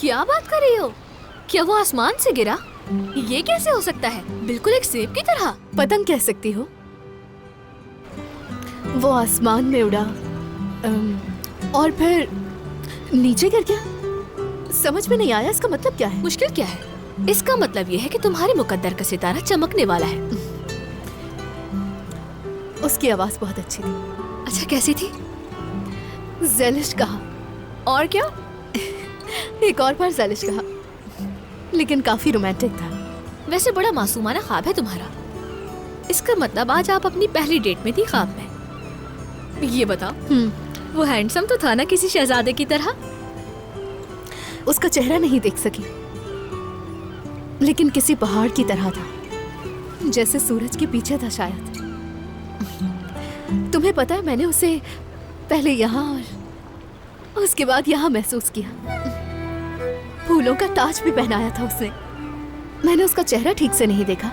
क्या बात कर रही हो? क्या वो आसमान से गिरा? ये कैसे हो सकता है? बिल्कुल एक सेब की तरह। पतंग कह सकती हो। वो आसमान में उड़ा और फिर नीचे गिर गया। समझ में नहीं आया इसका मतलब क्या है? मुश्किल क्या है? इसका मतलब ये है कि तुम्हारे मुकद्दर का सितारा चमकने वाला है। उसकी आवाज बहुत अच्छी थी। अच्छा, कैसी थी? जेलिश कहा। और क्या? एक और बार जेलिश कहा, लेकिन काफी रोमांटिक था। वैसे बड़ा मासूमाना ख्वाब है तुम्हारा। इसका मतलब आज आप अपनी पहली डेट में थी ख्वाब में। ये बताओ, वो हैंडसम तो था ना किसी शहजादे की तरह? उसका चेहरा नहीं देख सकी, लेकिन किसी पहाड़ की तरह था, जैसे सूरज के पीछे था शायद। तुम्हें पता है, मैंने उसे पहले यहाँ और उसके बाद यहाँ महसूस किया। फूलों का ताज भी पहनाया था उसने। मैंने उसका चेहरा ठीक से नहीं देखा,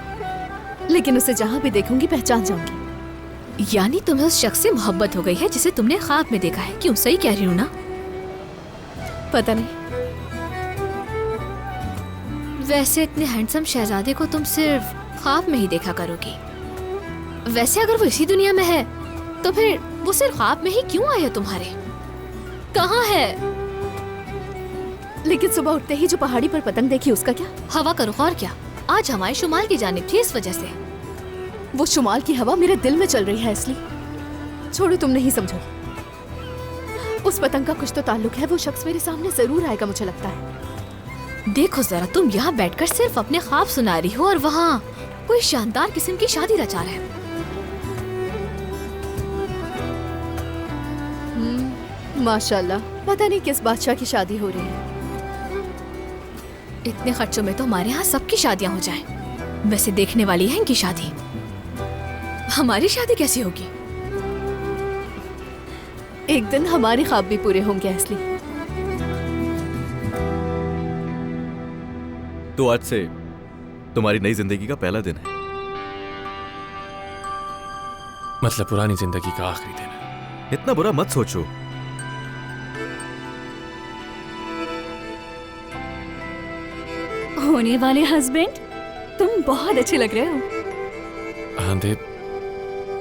लेकिन उसे जहाँ भी देखूंगी पहचान जाऊंगी। यानी तुम्हें उस शख्स से मोहब्बत हो गई है जिसे तुमने ख्वाब में देखा है। क्यों, सही कह रही हूँ ना? पता नहीं। वैसे इतने हैंडसम शहजादे को तुम सिर्फ ख्वाब में ही देखा करोगी। वैसे अगर वो इसी दुनिया में है तो फिर वो सिर्फ ख्वाब में ही क्यों आया तुम्हारे? कहाँ है? लेकिन सुबह उठते ही जो पहाड़ी पर पतंग देखी, उसका क्या? हवा का रुख और क्या। आज हमारे शुमाल की जानिब थी, इस वजह से। वो शुमाल की हवा मेरे दिल में चल रही है, इसलिए। छोड़ो, तुम नहीं समझोगी। उस पतंग का कुछ तो ताल्लुक है। वो शख्स मेरे सामने जरूर आएगा, मुझे लगता है। देखो जरा, तुम यहाँ बैठकर सिर्फ अपने ख्वाब सुना रही हो और वहाँ कोई शानदार किस्म की शादी रचा रहा है। माशाल्लाह, पता नहीं किस बादशाह की शादी हो रही है। इतने खर्चों में तो हमारे यहाँ सबकी शादियाँ हो जाएं। वैसे देखने वाली है इनकी शादी। हमारी शादी कैसी होगी? एक दिन हमारे ख्वाब भी पूरे होंगे, इसलिए। तो आज से तुम्हारी नई जिंदगी का पहला दिन है। मतलब पुरानी जिंदगी का आखिरी दिन है। इतना बुरा मत सोचो। होने वाले हस्बैंड, तुम बहुत अच्छे लग रहे हो। हाँ देव,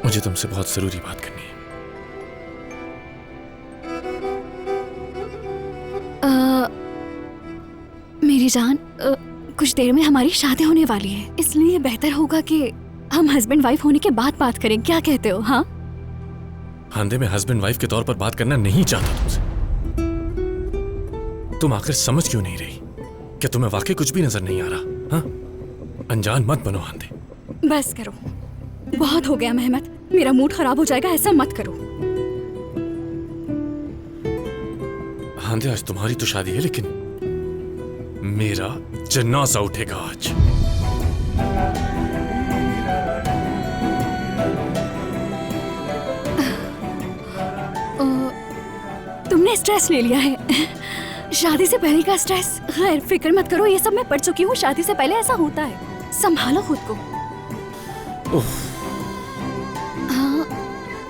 मुझे तुमसे बहुत जरूरी बात करनी है। मेरी जान, कुछ देर में हमारी शादी होने वाली है, इसलिए बेहतर होगा कि हम हस्बैंड वाइफ होने के बाद बात करें। क्या कहते हो? हाँ, हांदे, मैं हस्बैंड वाइफ के तौर पर बात करना नहीं चाहता तुमसे। तुम आखिर समझ क्यों नहीं रही? क्या तुम्हें वाकई कुछ भी नजर नहीं आ रहा? हाँ, अनजान मत बनो हांदे। बस करो, बहुत हो गया मेहमत। मेरा मूड खराब हो जाएगा, ऐसा मत करो। हांदे, आज तुम्हारी तो शादी है, लेकिन मेरा जनाजा उठेगा आज। तुमने स्ट्रेस ले लिया है। शादी से पहले का स्ट्रेस। खैर, फिक्र मत करो, ये सब मैं पढ़ चुकी हूँ। शादी से पहले ऐसा होता है। संभालो खुद को। हाँ,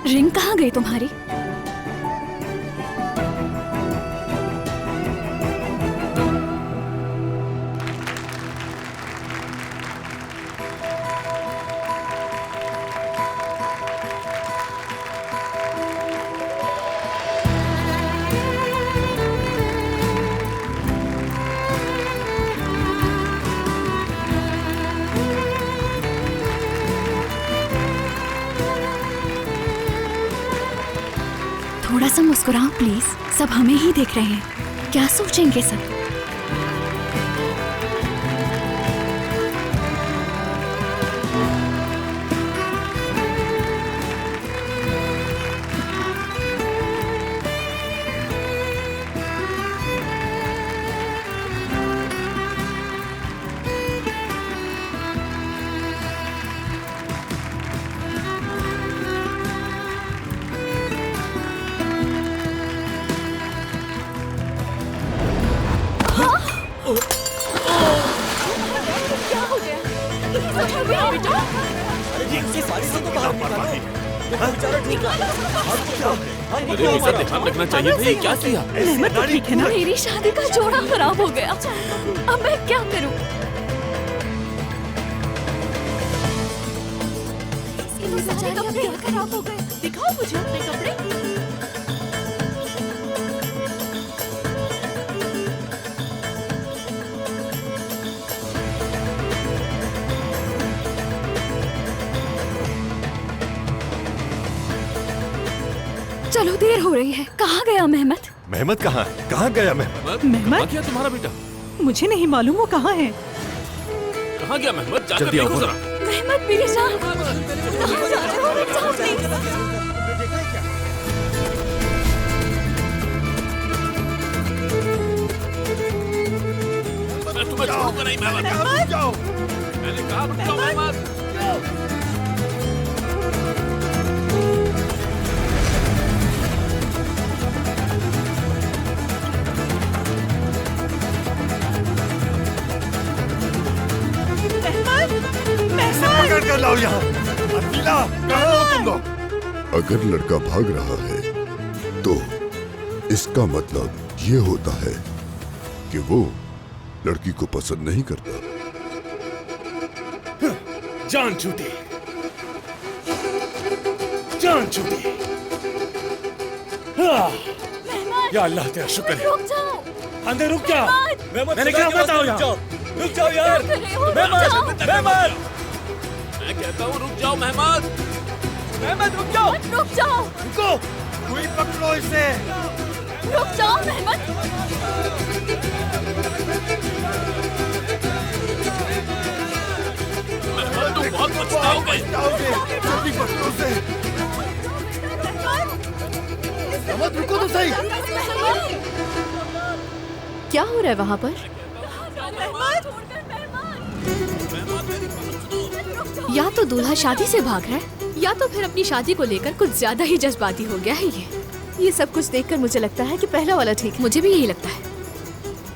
रिंग कहाँ गई तुम्हारी? थोड़ा सा मुस्कुराओ प्लीज। सब हमें ही देख रहे हैं, क्या सोचेंगे सब? ये बारिश से तो बाहर निकालो। अरे मीसा, ध्यान रखना चाहिए था, ये क्या किया? मेहमत तो ठीक है ना? मेरी शादी का जोड़ा खराब हो गया, अब मैं क्या करूं? इसके कपड़े खराब हो गए, दिखाओ मुझे अपने कपड़े। चलो देर हो रही है, कहाँ गया मेहमत? मेहमत कहाँ है? कहाँ गया मेहमत? कहाँ गया तुम्हारा बेटा? मुझे नहीं मालूम वो कहाँ है। कहाँ गया मेहमत? जाकर जल्दी आओ, देखो जरा। मेहमत मेरे साथ कहाँ जा रहे हो? जाओ प्लीज। मैं तुम्हें छोड़ूंगा नहीं मेहमत। मैंने कहा रुक जाओ मेहमत। पकड़ कर लाओ यहाँ। अकेला कहाँ हो तुम लोग? अगर लड़का भाग रहा है तो इसका मतलब ये होता है कि वो लड़की को पसंद नहीं करता। जान छूटी, जान छूटी। या अल्लाह तेरा शुक्र है। रुक जाओ, अंदर रुक जा। मैंने क्या बताओ यहाँ? रुक जाओ यार। मेहमत, मेहमत, मैं कहता हूँ रुक जाओ मेहमत। मेहमत रुक जाओ। रुक जाओ, रुको, कोई पकड़ो इसे। रुक जाओ मेहमत। मेहमत तुम बहुत पछताओगे। जल्दी पकड़ो उसे। मेहमत रुको तो सही। क्या हो रहा है वहाँ पर? या तो दूल्हा शादी से भाग रहा है या तो फिर अपनी शादी को लेकर कुछ ज्यादा ही जज्बाती हो गया है ये सब कुछ देखकर मुझे लगता है कि पहला वाला ठीक है। मुझे भी यही लगता है।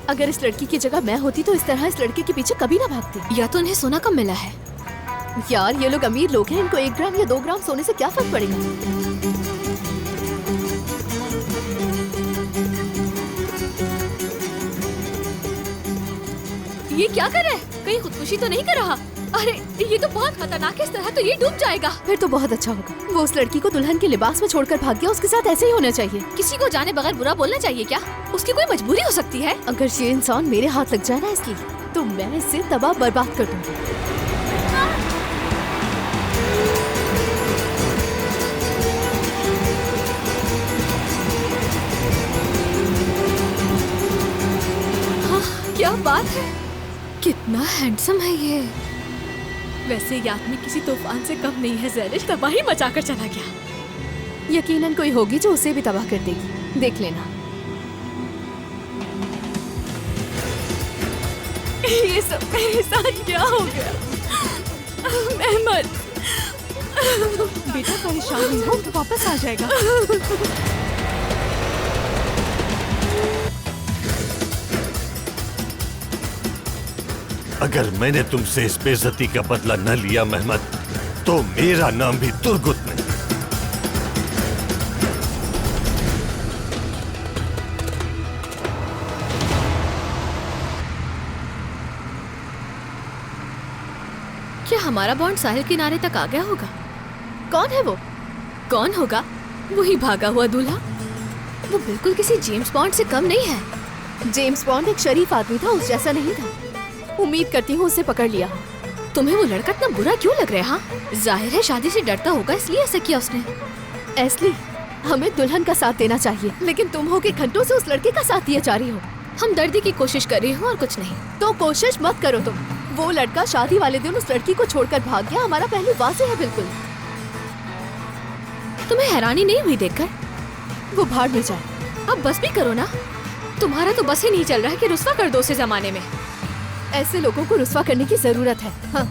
अगर इस लड़की की जगह मैं होती तो इस तरह इस लड़के के पीछे कभी ना भागती। या तो उन्हें सोना कम मिला है। यार ये लोग अमीर लोग हैं, इनको 1 ग्राम या 2 ग्राम सोने से क्या फर्क पड़ेगा? ये क्या कर रहा है? कहीं खुदकुशी तो नहीं कर रहा? अरे ये तो बहुत खतरनाक है, इस तरह तो ये डूब जाएगा। फिर तो बहुत अच्छा होगा। वो उस लड़की को दुल्हन के लिबास में छोड़कर भाग गया, उसके साथ ऐसे ही होना चाहिए। किसी को जाने बगैर बुरा बोलना चाहिए क्या? उसकी कोई मजबूरी हो सकती है। अगर ये इंसान मेरे हाथ लग जाए ना इसलिए, तो मैं इसे तबाह बर्बाद कर दूंगी। क्या बात है, कितना हैंडसम है ये। वैसे ये आदमी किसी तूफान से कम नहीं है ज़ैलिश, तबाही मचाकर चला गया। यकीनन कोई होगी जो उसे भी तबाह कर देगी, देख लेना। ये सब मेरे साथ क्या हो गया? मेहमत, बेटा परेशान नहीं हो, तो वापस आ जाएगा। अगर मैंने तुमसे इस बेइज्जती का बदला न लिया मेहमत, तो मेरा नाम भी तुर्गुत नहीं। क्या हमारा बॉन्ड साहिल किनारे तक आ गया होगा? कौन है वो? कौन होगा? वही भागा हुआ दूल्हा। वो बिल्कुल किसी जेम्स बॉन्ड से कम नहीं है। जेम्स बॉन्ड एक शरीफ आदमी था, उस जैसा नहीं था। उम्मीद करती हूँ उसे पकड़ लिया। तुम्हें वो लड़का इतना बुरा क्यों लग रहा है? हाँ, जाहिर है शादी से डरता होगा, इसलिए ऐसा किया उसने। एस्ली, हमें दुल्हन का साथ देना चाहिए, लेकिन तुम हो कि घंटों से उस लड़के का साथ दिए जा रही हो। हम दर्दी की कोशिश कर रही हूँ और कुछ नहीं। तो कोशिश मत करो तुम। वो लड़का शादी वाले दिन उस लड़की को छोड़कर भाग गया, हमारा पहलू वाज़ेह है बिल्कुल। तुम्हें हैरानी नहीं हुई देखकर? वो भाड़ में जाए। अब बस भी करो ना, तुम्हारा तो बस ही नहीं चल रहा है कि रुस्वा कर दो उसे जमाने में। ऐसे लोगों को रुस्वा करने की जरूरत है। हाँ,